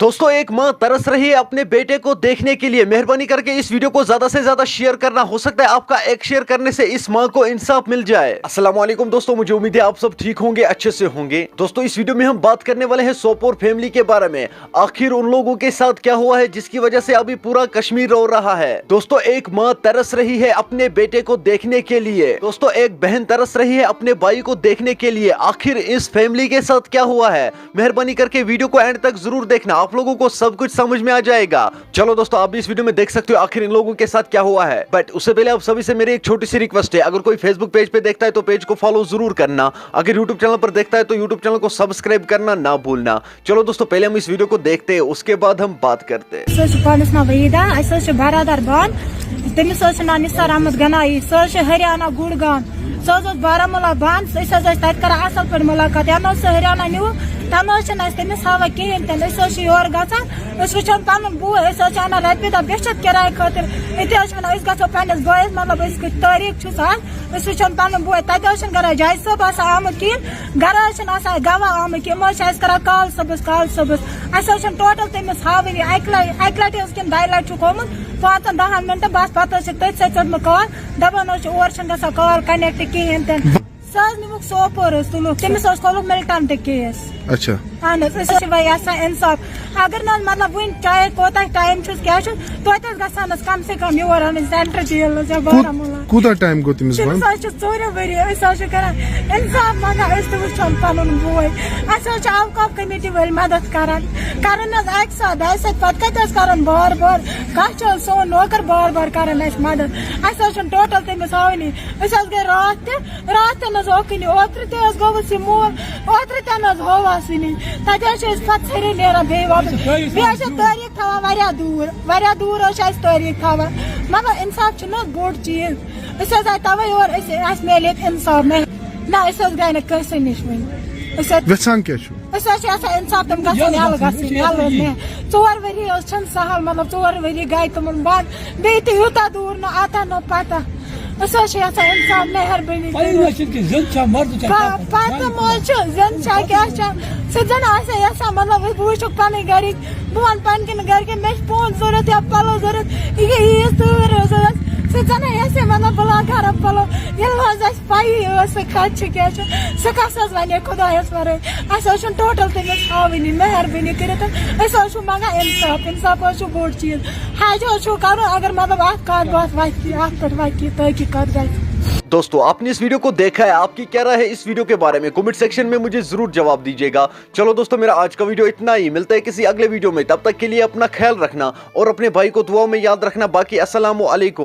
दोस्तों एक माँ तरस रही है अपने बेटे को देखने के लिए। मेहरबानी करके इस वीडियो को ज्यादा से ज्यादा शेयर करना। हो सकता है आपका एक शेयर करने से इस माँ को इंसाफ मिल जाए। अस्सलाम वालेकुम दोस्तों, मुझे उम्मीद है आप सब ठीक होंगे, अच्छे से होंगे। दोस्तों इस वीडियो में हम बात करने वाले हैं सोपोर फैमिली के बारे में। आखिर उन लोगों के साथ क्या हुआ है जिसकी वजह से अभी पूरा कश्मीर रो रहा है। दोस्तों एक माँ तरस रही है अपने बेटे को देखने के लिए। दोस्तों एक बहन तरस रही है अपने भाई को देखने के लिए। आखिर इस फैमिली के साथ क्या हुआ है, मेहरबानी करके वीडियो को एंड तक जरूर देखना, आप लोगों को सब कुछ समझ में आ जाएगा। चलो दोस्तों आप भी इस वीडियो में देख सकते हो आखिर इन लोगों के साथ क्या हुआ है। बट उससे पहले आप सभी से मेरी एक छोटी सी रिक्वेस्ट है, अगर कोई फेसबुक पेज पे देखता है तो पेज को फॉलो जरूर करना। अगर यूट्यूब चैनल पर देखता है तो यूट्यूब चैनल को सब्सक्राइब करना ना भूलना। चलो दोस्तों पहले हम इस वीडियो को देखते हैं, उसके बाद हम बात करते हैं। निसार अहमद गनाई हरियाणा गुड़गाम बारामूला बंद तक असल पे मुलाकात हरियाणा न्यू तमिस हवा कहें योर गान पन बो अना रपे दह बेचत किराए खातिर ये गो पस बस मतलब तारीख वुचान पन बो तक जाय सब आमुत कहें गर गवाह आमुत कहें कर काल सबस टोटल तमिस हावन अक लट कि दो लट गोमुत 5-10 मिनट बस पत तथ कॉल दपान और कॉल कनेक्ट कहें निमुक सोपोर तुलुक तमिस खोलुक मिलिटेंट केस। अच्छा अहन इंसाफ अगर न मतलब वन चाहे कोत टाइम क्या तोत कम से कम योर सेंटर जेल बारामूला कूता टाइम गो तमिस ोर वरी कर इंसाफ मंगान वुचान पन बोय अवकाफ कमेटी वाल मदद कर अक साथ पे कर बार बार कह सोन नौकर बार बार कर मदद टोटल तमिस हावनी गई रात ओकन ओत्र गोस मोल ओत्र होवास तथे नान तारीख थवान दूर तारीख थवान मतलब इंसाफ बोड़ चीज तवे और मिले इंसाफ ना गए नस नश इंसाफ तम गल 4 वरी सहल मतलब 4 वरी गई तुम बंद बे यूता दूर न आता न पता इंसाफ मेहरबानी क्या मतलब वो पन गर बह पन गर मे पोन जरूरत या पलो जरूरत ये जरूरत मतलब बला घर पलो ये पी कत क्या कस वे खुदायस वर टोटल तमिस हावनी मेहरबानी कर मंगान इंसाफ बोड़ चीज हज कर अगर मतलब अत बात वत तहकीकत गई। दोस्तों आपने इस वीडियो को देखा है, आपकी क्या राय है इस वीडियो के बारे में कमेंट सेक्शन में मुझे जरूर जवाब दीजिएगा। चलो दोस्तों मेरा आज का वीडियो इतना ही, मिलता है किसी अगले वीडियो में, तब तक के लिए अपना ख्याल रखना और अपने भाई को दुआओं में याद रखना। बाकी अस्सलाम वालेकुम।